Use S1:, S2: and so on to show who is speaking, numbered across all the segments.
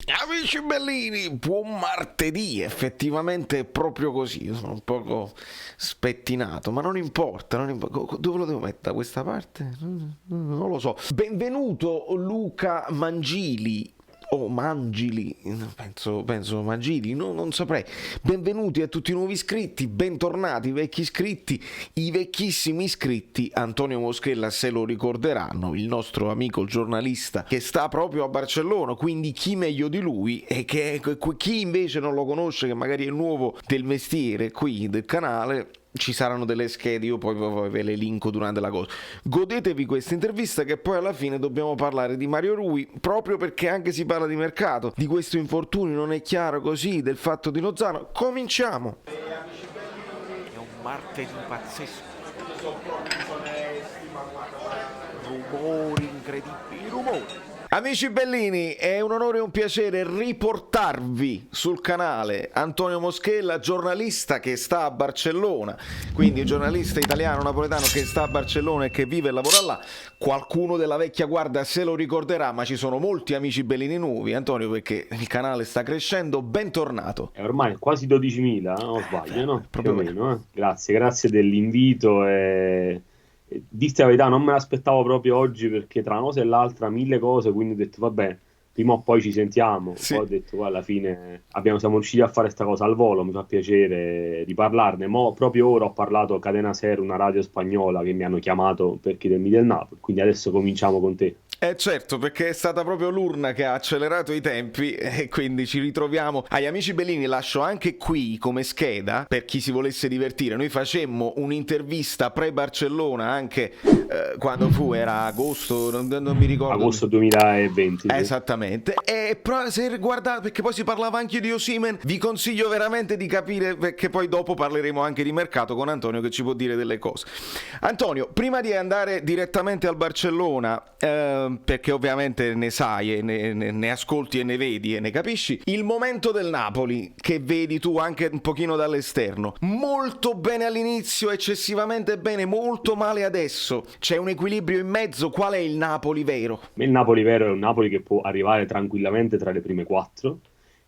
S1: Amici bellini, buon martedì, effettivamente è proprio così, sono un poco spettinato, ma non importa, dove lo devo mettere, da questa parte? Non lo so. Benvenuto Luca Mangili, o Mangili, penso Mangili, non saprei. Benvenuti a tutti i nuovi iscritti, bentornati vecchi iscritti, i vecchissimi iscritti, Antonio Moschella se lo ricorderanno, il nostro amico il giornalista che sta proprio a Barcellona, quindi chi meglio di lui, e che chi invece non lo conosce, che magari è il nuovo del mestiere qui del canale, ci saranno delle schede, io poi ve le linko durante la cosa. Godetevi questa intervista, che poi alla fine dobbiamo parlare di Mario Rui, proprio perché anche si parla di mercato, di questo infortunio non è chiaro così, del fatto di Lozano. Cominciamo! È un martedì pazzesco. Rumori incredibili, rumori. Amici bellini, è un onore e un piacere riportarvi sul canale Antonio Moschella, giornalista che sta a Barcellona, quindi giornalista italiano napoletano che sta a Barcellona e che vive e lavora là. Qualcuno della vecchia guardia se lo ricorderà, ma ci sono molti amici bellini nuovi, Antonio, perché il canale sta crescendo. Bentornato.
S2: È ormai quasi 12.000, o sbaglio, no? Più o
S1: Proprio
S2: meno, eh. Grazie dell'invito e dirti la verità, non me l'aspettavo proprio oggi perché tra una cosa e l'altra mille cose, quindi ho detto vabbè, prima o poi ci sentiamo. Poi ho
S1: sì.
S2: detto alla fine siamo riusciti a fare questa cosa al volo, mi fa piacere di parlarne. Proprio ora ho parlato a Cadena Ser, una radio spagnola, che mi hanno chiamato per chiedermi del Napoli, quindi adesso cominciamo con te.
S1: Certo, perché è stata proprio l'urna che ha accelerato i tempi e quindi ci ritroviamo. Agli amici bellini lascio anche qui come scheda, per chi si volesse divertire, noi facemmo un'intervista pre-Barcellona anche quando era agosto, non mi ricordo.
S2: Agosto 2020. Sì.
S1: Esattamente, e se guardate, perché poi si parlava anche di Osimhen, vi consiglio veramente di capire, perché poi dopo parleremo anche di mercato con Antonio che ci può dire delle cose. Antonio, prima di andare direttamente al Barcellona, perché ovviamente ne sai e ne ascolti e ne vedi e ne capisci, il momento del Napoli che vedi tu anche un pochino dall'esterno, molto bene all'inizio, eccessivamente bene, molto male adesso, c'è un equilibrio in mezzo. Qual è il Napoli vero?
S2: Il Napoli vero è un Napoli che può arrivare tranquillamente tra le prime quattro,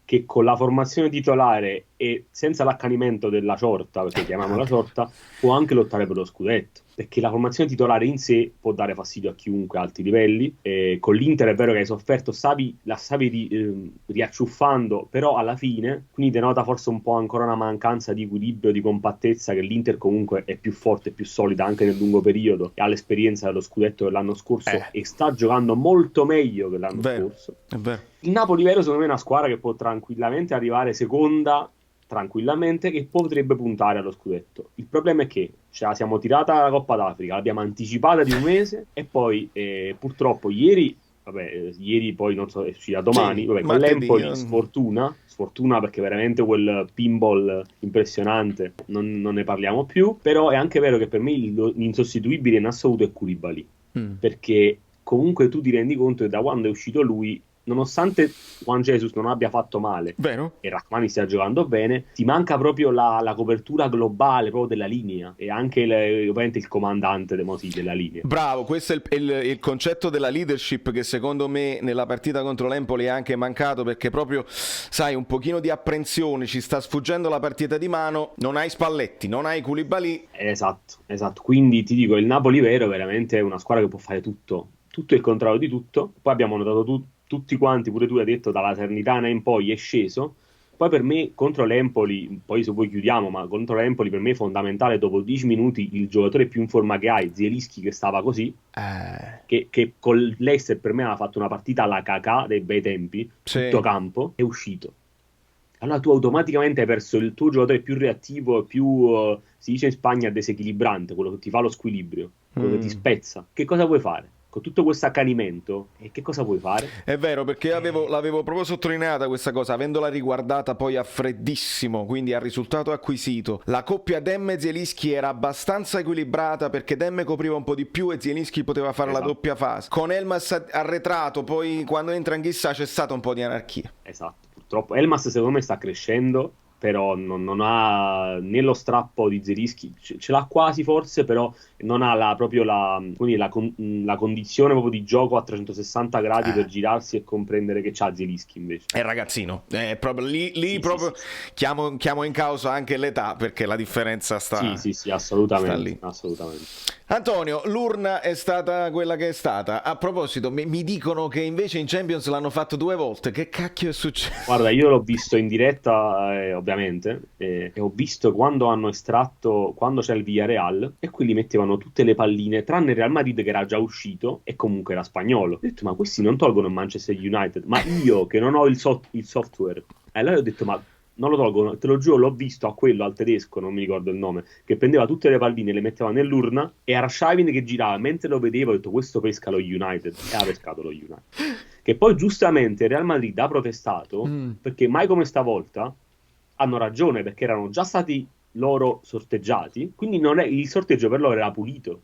S2: che con la formazione titolare e senza l'accanimento della sorta, perché chiamiamola sorta, può anche lottare per lo scudetto. Perché la formazione titolare in sé può dare fastidio a chiunque a alti livelli. Con l'Inter è vero che hai sofferto, la stavi riacciuffando, però alla fine, quindi denota forse un po' ancora una mancanza di equilibrio, di compattezza, che l'Inter comunque è più forte, più solida anche nel lungo periodo e ha l'esperienza dello scudetto dell'anno scorso e sta giocando molto meglio che l'anno scorso.
S1: È vero.
S2: Il Napoli vero secondo me è una squadra che può tranquillamente arrivare seconda, tranquillamente, che potrebbe puntare allo scudetto. Il problema è che ce la siamo tirata la Coppa d'Africa, l'abbiamo anticipata di un mese e poi purtroppo ieri poi non so, è uscita domani,
S1: Sì,
S2: vabbè, con
S1: martedì,
S2: l'Empoli sfortuna perché veramente quel pinball impressionante, non ne parliamo più, però è anche vero che per me l'insostituibile in assoluto è Koulibaly, perché comunque tu ti rendi conto che da quando è uscito lui, nonostante Juan Jesus non abbia fatto male
S1: vero?
S2: e Rachmani stia giocando bene, ti manca proprio la copertura globale proprio della linea e anche ovviamente il comandante della linea.
S1: Bravo, questo è il concetto della leadership che secondo me nella partita contro l'Empoli è anche mancato, perché proprio, sai, un pochino di apprensione, ci sta sfuggendo la partita di mano, non hai Spalletti, non hai Koulibaly.
S2: Esatto, quindi ti dico, il Napoli vero veramente è una squadra che può fare tutto il contrario di tutto. Poi abbiamo notato tutti quanti, pure tu hai detto, dalla Salernitana in poi è sceso. Poi per me contro l'Empoli, poi se poi chiudiamo, ma contro l'Empoli per me è fondamentale dopo 10 minuti il giocatore più in forma che hai, Zielinski, che stava così, che con l'Eister per me ha fatto una partita alla cacà dei bei tempi, tutto campo, è uscito. Allora tu automaticamente hai perso il tuo giocatore più reattivo, più, si dice in Spagna, desequilibrante, quello che ti fa lo squilibrio, quello che ti spezza. Che cosa vuoi fare? Con tutto questo accanimento, e che cosa vuoi fare?
S1: È vero, perché l'avevo proprio sottolineata questa cosa, avendola riguardata poi a freddissimo, quindi al risultato acquisito. La coppia Demme-Zielinski era abbastanza equilibrata perché Demme copriva un po' di più e Zielinski poteva fare la doppia fase. Con Elmas arretrato, poi quando entra in Ghissà c'è stata un po' di anarchia.
S2: Esatto, purtroppo Elmas secondo me sta crescendo però non ha né lo strappo di Zelinski, ce l'ha quasi forse, però non ha proprio quindi la condizione proprio di gioco a 360 gradi per girarsi e comprendere che c'ha Zelinski invece.
S1: È ragazzino, è proprio lì
S2: Sì,
S1: proprio
S2: sì.
S1: chiamo in causa anche l'età, perché la differenza sta,
S2: Sì,
S1: sta
S2: assolutamente,
S1: lì.
S2: assolutamente.
S1: Antonio, l'urna è stata quella che è stata. A proposito, mi dicono che invece in Champions l'hanno fatto 2 volte. Che cacchio è successo?
S2: Guarda, io l'ho visto in diretta, ovviamente, e ho visto quando hanno estratto, quando c'è il Villarreal, e qui li mettevano tutte le palline, tranne il Real Madrid che era già uscito e comunque era spagnolo. Ho detto, ma questi non tolgono il Manchester United, ma io che non ho il software. E allora ho detto, ma non lo tolgono, te lo giuro, l'ho visto a quello, al tedesco, non mi ricordo il nome, che prendeva tutte le palline, le metteva nell'urna, e era Xavi che girava, mentre lo vedevo, ho detto, questo pesca lo United, e ha pescato lo United. Che poi giustamente il Real Madrid ha protestato, perché mai come stavolta hanno ragione, perché erano già stati loro sorteggiati, quindi il sorteggio per loro era pulito.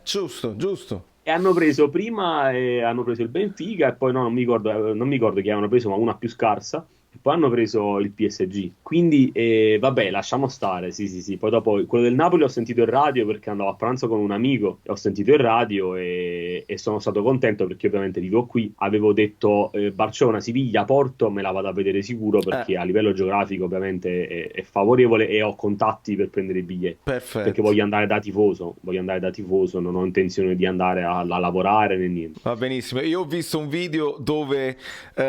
S1: Giusto, giusto.
S2: E hanno preso prima hanno preso il Benfica, e poi no, non mi ricordo chi avevano preso, ma una più scarsa. E poi hanno preso il PSG. Quindi, vabbè, lasciamo stare. Sì, sì, sì. Poi dopo quello del Napoli ho sentito il radio perché andavo a pranzo con un amico. E ho sentito il radio e sono stato contento perché ovviamente vivo qui. Avevo detto Barcellona, Siviglia, Porto, me la vado a vedere sicuro perché a livello geografico ovviamente è favorevole e ho contatti per prendere i biglietti. Perché
S1: Perfetto.
S2: voglio andare da tifoso, non ho intenzione di andare a lavorare né niente.
S1: Va benissimo. Io ho visto un video dove,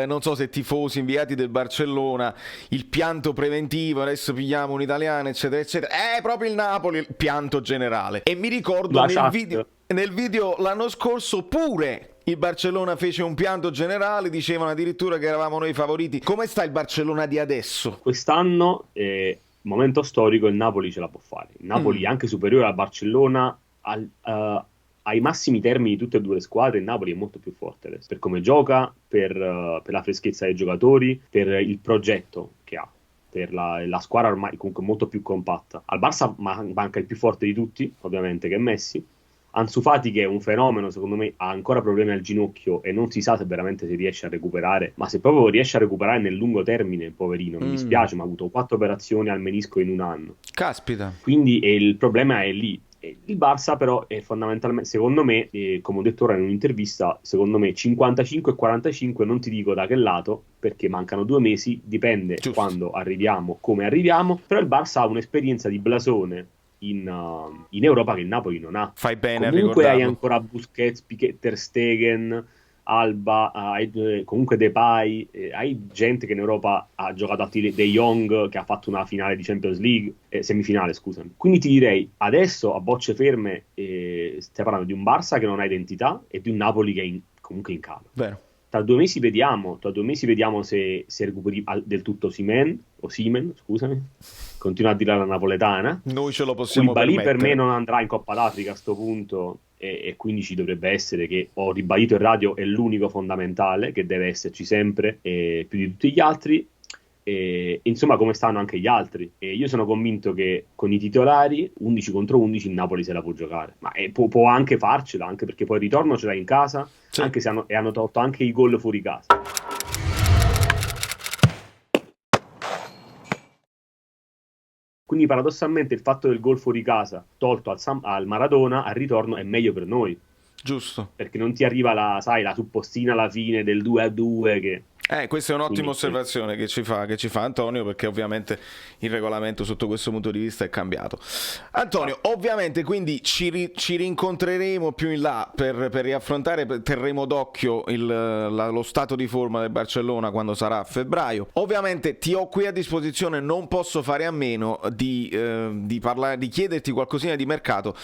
S1: non so se tifosi inviati del Barcellona, il pianto preventivo, adesso pigliamo un italiano, eccetera, eccetera. È proprio il Napoli, il pianto generale. E mi ricordo
S2: La chat.
S1: nel video l'anno scorso pure il Barcellona fece un pianto generale, dicevano addirittura che eravamo noi i favoriti. Come sta il Barcellona di adesso?
S2: Quest'anno, momento storico, il Napoli ce la può fare. Il Napoli è anche superiore al Barcellona ai massimi termini di tutte e due le squadre. Il Napoli è molto più forte adesso, per come gioca, per la freschezza dei giocatori, per il progetto che ha, per la squadra ormai comunque molto più compatta. Al Barça manca il più forte di tutti, ovviamente, che è Messi. Ansu Fati, che è un fenomeno, secondo me ha ancora problemi al ginocchio e non si sa se veramente si riesce a recuperare, ma se proprio riesce a recuperare nel lungo termine, poverino, mi dispiace, ma ha avuto 4 operazioni al menisco in un anno.
S1: Caspita.
S2: Quindi il problema è lì. Il Barça però è fondamentalmente, secondo me, come ho detto ora in un'intervista, secondo me 55 e 45, non ti dico da che lato, perché mancano 2 mesi, dipende
S1: Giusto.
S2: quando arriviamo, come arriviamo, però il Barça ha un'esperienza di blasone in Europa che il Napoli non ha.
S1: Fai bene a
S2: Comunque hai
S1: ricordarlo.
S2: ancora Busquets, Piqué, Ter Stegen, Alba, comunque Depay, hai gente che in Europa ha giocato a De Jong, che ha fatto una finale di Champions League, semifinale scusami. Quindi ti direi, adesso a bocce ferme stai parlando di un Barça che non ha identità e di un Napoli che è comunque in calo.
S1: Vero.
S2: Tra 2 mesi vediamo se recuperi del tutto Osimhen, scusami, continua a dire la napoletana.
S1: Noi ce lo possiamo
S2: Koulibaly per
S1: permettere.
S2: me non andrà in Coppa d'Africa a sto punto, e quindi ci dovrebbe essere, che ho ribadito in radio, è l'unico fondamentale che deve esserci sempre, più di tutti gli altri. Insomma, come stanno anche gli altri. Io sono convinto che con i titolari 11 contro 11 il Napoli se la può giocare, ma può anche farcela, anche perché poi il ritorno ce l'ha in casa,
S1: Sì.
S2: anche se hanno tolto anche i gol fuori casa. Quindi paradossalmente il fatto del gol fuori casa tolto al Maradona, al ritorno è meglio per noi,
S1: Giusto.
S2: perché non ti arriva la suppostina alla fine del 2-2 che...
S1: Questa è un'ottima
S2: Quindi,
S1: osservazione che ci fa Antonio, perché ovviamente il regolamento sotto questo punto di vista è cambiato. Antonio, ovviamente quindi ci rincontreremo più in là per riaffrontare, terremo d'occhio lo stato di forma del Barcellona quando sarà a febbraio. Ovviamente ti ho qui a disposizione, non posso fare a meno di parlare, di chiederti qualcosina di mercato,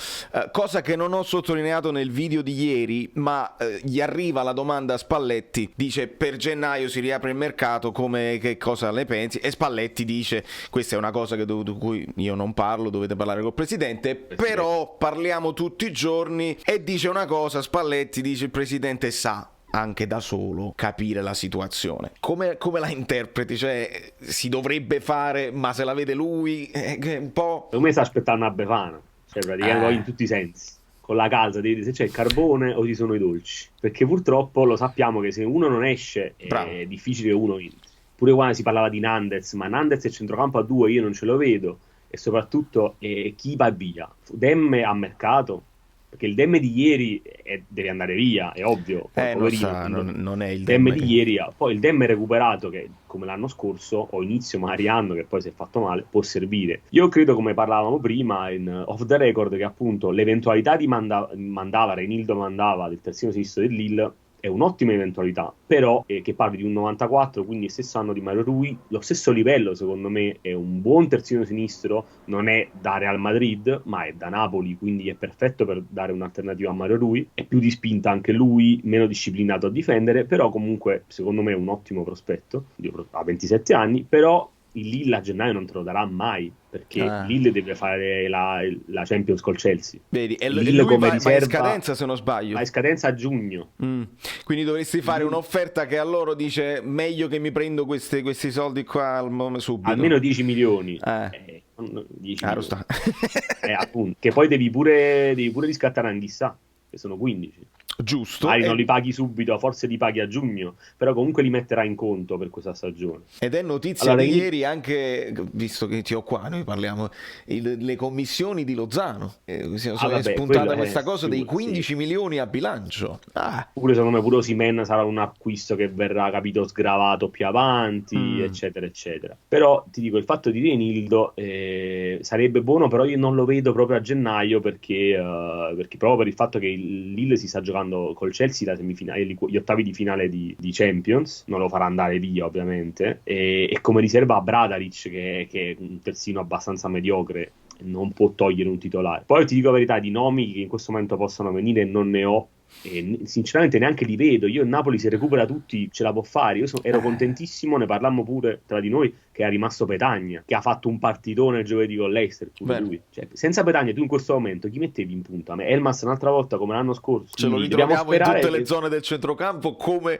S1: cosa che non ho sottolineato nel video di ieri, ma gli arriva la domanda a Spalletti, dice per gennaio si riapre il mercato, che cosa ne pensi? E Spalletti dice questa è una cosa di cui io non parlo, dovete parlare col presidente, però parliamo tutti i giorni. E dice una cosa, Spalletti dice il presidente sa anche da solo capire la situazione. Come la interpreti? Cioè, si dovrebbe fare, ma se la vede lui è un po'...
S2: Secondo me sta aspettando una Befana, cioè praticamente in tutti i sensi. Con la calza di se c'è il carbone o ci sono i dolci. Perché purtroppo lo sappiamo che se uno non esce
S1: Bravo.
S2: è difficile che uno entri. pure quando si parlava di Nandez, ma Nandez è centrocampo a 2, io non ce lo vedo, e soprattutto chi va via? Demme a mercato? Perché il Demme di ieri deve andare via, è ovvio, poi, poverino,
S1: non è il
S2: Demme
S1: Demme
S2: di ieri, poi il Demme recuperato, che come l'anno scorso o inizio magari anno, che poi si è fatto male, può servire. Io credo, come parlavamo prima in off the record, che appunto l'eventualità di Reinildo Mandava del terzino sinistro del Lille è un'ottima eventualità, però che parli di un 94, quindi stesso anno di Mario Rui, lo stesso livello secondo me, è un buon terzino sinistro, non è da Real Madrid, ma è da Napoli, quindi è perfetto per dare un'alternativa a Mario Rui, è più di spinta anche lui, meno disciplinato a difendere, però comunque secondo me è un ottimo prospetto, ha 27 anni, però il Lille a gennaio non te lo darà mai, perché Lille deve fare la Champions col Chelsea.
S1: Vedi, e lui va in scadenza, se non sbaglio.
S2: Va in scadenza a giugno.
S1: Quindi dovresti fare un'offerta che a loro dice meglio che mi prendo questi soldi qua subito.
S2: Almeno 10 milioni. 10 milioni. Appunto. Che poi devi pure riscattare Anghissà, che sono 15.
S1: Giusto.
S2: Magari non li paghi subito, forse li paghi a giugno, però comunque li metterai in conto per questa stagione.
S1: Ed è notizia di ieri anche, visto che ti ho qua, noi parliamo le commissioni di Lozano. È spuntata questa cosa dei 15 milioni a bilancio.
S2: Pure secondo me pure Osimhen sarà un acquisto che verrà, capito, sgravato più avanti, eccetera, eccetera. Però ti dico, il fatto di Reinildo sarebbe buono, però io non lo vedo proprio a gennaio perché proprio per il fatto che il Lille si sta giocando col Chelsea la semifinale, gli ottavi di finale di Champions, non lo farà andare via ovviamente, e come riserva a Bradaric che è un terzino abbastanza mediocre, non può togliere un titolare. Poi ti dico la verità, di nomi che in questo momento possono venire non ne ho, e sinceramente neanche li vedo. Io il Napoli, se recupera tutti, ce la può fare. Io ero contentissimo, ne parlammo pure tra di noi, che è rimasto Petagna, che ha fatto un partitone giovedì con l'Leicester pure lui. Cioè, senza Petagna tu in questo momento chi mettevi in punta? Elmas un'altra volta come l'anno scorso,
S1: ce lo ritroviamo in tutte le zone del centrocampo, come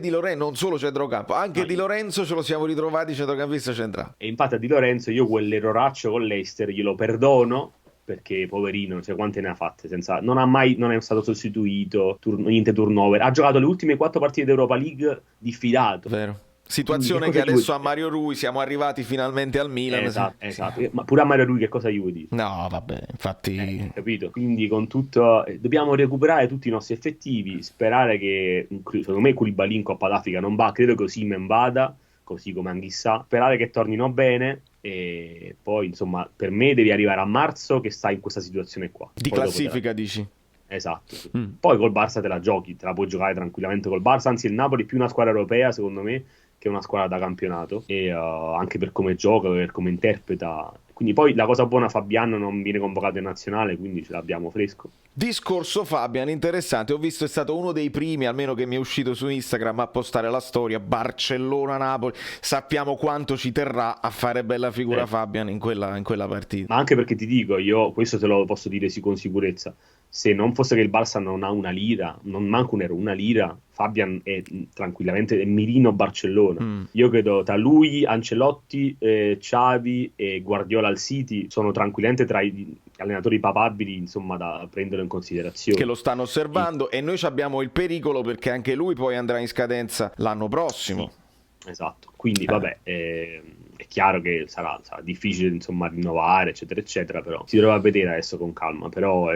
S1: Di Lorenzo, non solo centrocampo, anche Di Lorenzo ce lo siamo ritrovati centrocampista centrale.
S2: E infatti a Di Lorenzo io quell'erroraccio con l'Leicester glielo perdono, perché poverino, cioè, quante ne ha fatte, non è stato sostituito, niente turnover, ha giocato le ultime 4 partite d'Europa League diffidato.
S1: Vero. Situazione che adesso a Mario Rui siamo arrivati finalmente al Milan.
S2: Esatto. Ma pure a Mario Rui che cosa gli vuoi dire?
S1: No, vabbè, infatti...
S2: capito? Quindi con tutto dobbiamo recuperare tutti i nostri effettivi, sperare che, secondo me, Koulibaly in Coppa d'Africa non va, credo che Osimhen vada, così come Anghissà, sperare che tornino bene. E poi insomma per me devi arrivare a marzo che stai in questa situazione qua
S1: di
S2: poi
S1: classifica dici?
S2: Esatto, sì. Poi col Barça te la giochi, te la puoi giocare tranquillamente col Barça, anzi il Napoli è più una squadra europea secondo me che una squadra da campionato, e anche per come gioca, per come interpreta. Quindi poi la cosa buona, Fabiano non viene convocato in nazionale, quindi ce l'abbiamo fresco.
S1: Discorso Fabian, interessante, ho visto è stato uno dei primi, almeno che mi è uscito su Instagram, a postare la storia Barcellona-Napoli. Sappiamo quanto ci terrà a fare bella figura Fabian in quella partita.
S2: Ma anche perché ti dico, io questo te lo posso dire con sicurezza, se non fosse che il Barça non ha una lira, non manca un euro, una lira, Fabian è tranquillamente è mirino Barcellona. Io credo tra lui, Ancelotti, Xavi e Guardiola al City sono tranquillamente tra i allenatori papabili, insomma, da prendere in considerazione.
S1: Che lo stanno osservando, e noi abbiamo il pericolo perché anche lui poi andrà in scadenza l'anno prossimo.
S2: Sì, esatto, quindi vabbè, è chiaro che sarà difficile, insomma, rinnovare, eccetera, eccetera, però si dovrà vedere adesso con calma, però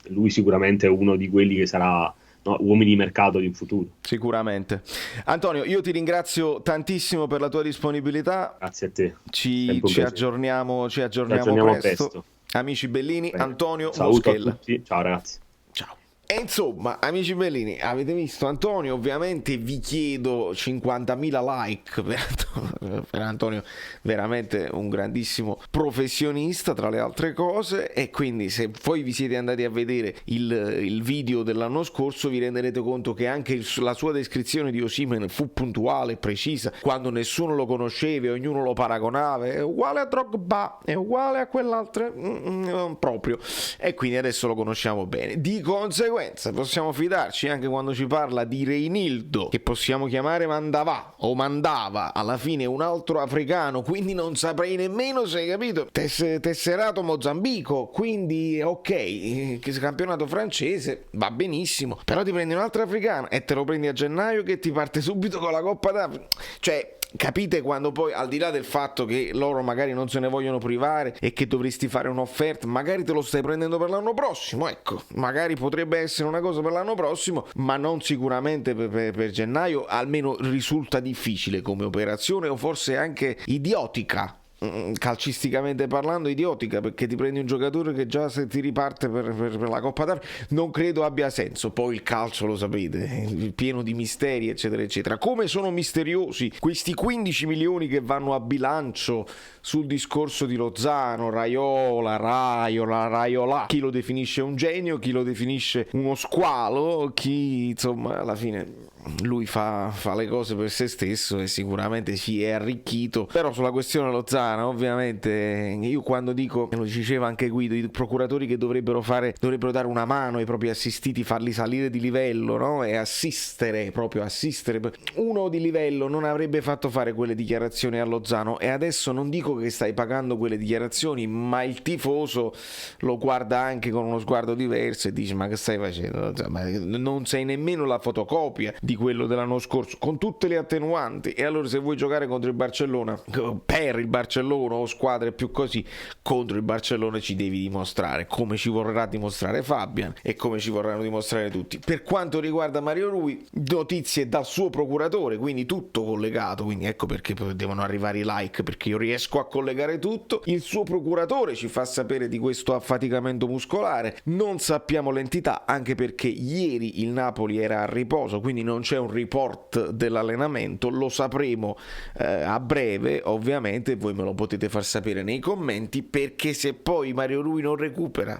S2: lui sicuramente è uno di quelli che sarà... uomini di mercato di futuro.
S1: Sicuramente. Antonio, io ti ringrazio tantissimo per la tua disponibilità.
S2: Grazie a te.
S1: Ci aggiorniamo presto. Amici bellini, Antonio Moschella.
S2: A tutti. Ciao ragazzi.
S1: Ciao. E insomma, amici bellini, avete visto Antonio, ovviamente vi chiedo 50.000 like per Antonio, veramente un grandissimo professionista tra le altre cose, e quindi se poi vi siete andati a vedere il video dell'anno scorso vi renderete conto che anche la sua descrizione di Osimhen fu puntuale e precisa, quando nessuno lo conosceva e ognuno lo paragonava, è uguale a Drogba, è uguale a quell'altro, non proprio, e quindi adesso lo conosciamo bene, di conseguenza possiamo fidarci anche quando ci parla di Reinildo, che possiamo chiamare Mandava o Mandava, alla fine un altro africano, quindi non saprei nemmeno se hai capito, tesserato Mozambico, quindi ok, campionato francese va benissimo, però ti prendi un altro africano e te lo prendi a gennaio che ti parte subito con la Coppa d'Africa, cioè capite quando poi, al di là del fatto che loro magari non se ne vogliono privare e che dovresti fare un'offerta, magari te lo stai prendendo per l'anno prossimo, ecco, magari potrebbe essere una cosa per l'anno prossimo, ma non sicuramente per gennaio, almeno risulta difficile come operazione, o forse anche idiotica, calcisticamente parlando idiotica, perché ti prendi un giocatore che già se ti riparte per la Coppa d'Africa, non credo abbia senso. Poi il calcio, lo sapete, è pieno di misteri eccetera eccetera. Come sono misteriosi questi 15 milioni che vanno a bilancio sul discorso di Lozano, Raiola, chi lo definisce un genio, chi lo definisce uno squalo, chi insomma alla fine lui fa le cose per se stesso e sicuramente si è arricchito. Però sulla questione Lozano, ovviamente, io quando dico, lo diceva anche Guido, i procuratori che dovrebbero dare una mano ai propri assistiti, farli salire di livello, no? E assistere. Uno di livello non avrebbe fatto fare quelle dichiarazioni a Lozano, e adesso non dico che stai pagando quelle dichiarazioni, ma il tifoso lo guarda anche con uno sguardo diverso e dice: ma che stai facendo? Ma non sei nemmeno la fotocopia di quello dell'anno scorso, con tutte le attenuanti. E allora, se vuoi giocare contro il Barcellona, per il Barcellona o squadre più così, contro il Barcellona ci devi dimostrare, come ci vorrà dimostrare Fabian e come ci vorranno dimostrare tutti. Per quanto riguarda Mario Rui, notizie dal suo procuratore, quindi tutto collegato, quindi ecco perché devono arrivare i like, perché io riesco a collegare tutto. Il suo procuratore ci fa sapere di questo affaticamento muscolare, non sappiamo l'entità, anche perché ieri il Napoli era a riposo, quindi non c'è un report dell'allenamento. Lo sapremo a breve, ovviamente. Voi me lo potete far sapere nei commenti, perché se poi Mario Rui non recupera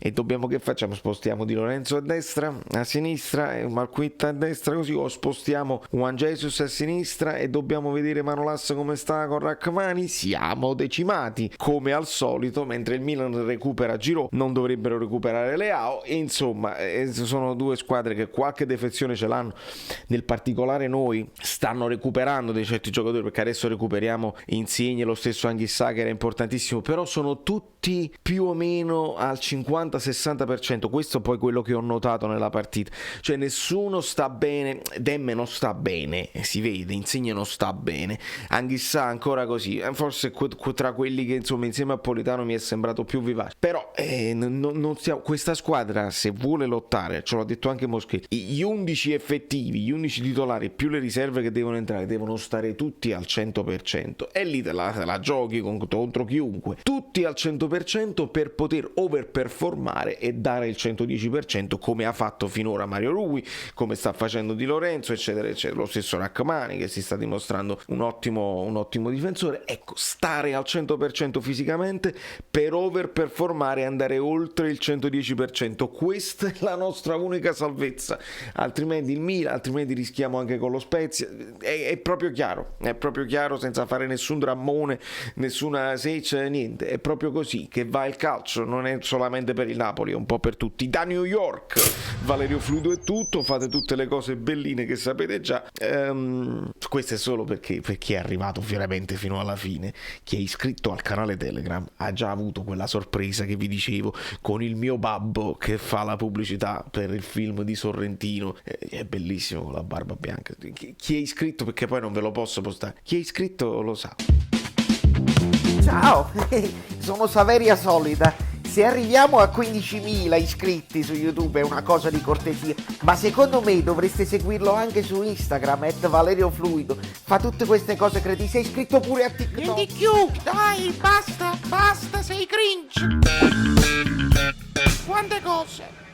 S1: e dobbiamo, che facciamo? Spostiamo Di Lorenzo a destra, a sinistra, e Marquinhos a destra, così, o spostiamo Juan Jesus a sinistra e dobbiamo vedere Manolas come sta con Rachmani? Siamo decimati come al solito. Mentre il Milan recupera Giroud, non dovrebbero recuperare Leao. E insomma, sono due squadre che qualche defezione ce l'hanno. Nel particolare noi stanno recuperando dei certi giocatori, perché adesso recuperiamo Insigne, lo stesso Anghissà, che era importantissimo, però sono tutti più o meno al 50-60%. Questo poi quello che ho notato nella partita, cioè nessuno sta bene. Demme non sta bene, si vede, Insigne non sta bene, Anghissà ancora così, forse tra quelli che insomma insieme a Politano mi è sembrato più vivace. Però non stiamo, questa squadra, se vuole lottare, ce l'ho detto anche Moschetti, gli 11 effettivi, gli 11 titolari più le riserve che devono entrare, devono stare tutti al 100%, e lì te la giochi contro chiunque, tutti al 100% per poter overperformare e dare il 110%, come ha fatto finora Mario Rui, come sta facendo Di Lorenzo eccetera eccetera, lo stesso Rachmani, che si sta dimostrando un ottimo difensore. Ecco, stare al 100% fisicamente per overperformare e andare oltre il 110%, questa è la nostra unica salvezza, altrimenti il Milan, altrimenti rischiamo anche con lo Spezia. È proprio chiaro, senza fare nessun drammone, nessuna seccia, niente. È proprio così che va il calcio, non è solamente per il Napoli, è un po' per tutti. Da New York, Valerio Fluido è tutto, fate tutte le cose belline che sapete già. Questo è solo per chi è arrivato veramente fino alla fine. Chi è iscritto al canale Telegram ha già avuto quella sorpresa che vi dicevo, con il mio babbo che fa la pubblicità per il film di Sorrentino. È bellissimo con la barba bianca. Chi è iscritto, perché poi non ve lo posso postare, chi è iscritto lo sa.
S3: Ciao, sono Saveria Solida. Se arriviamo a 15.000 iscritti su YouTube è una cosa di cortesia, ma secondo me dovreste seguirlo anche su Instagram, @ValerioFluido. Fa tutte queste cose cretine. Sei iscritto pure a TikTok.
S4: Niente più, dai, basta, sei cringe. Quante cose.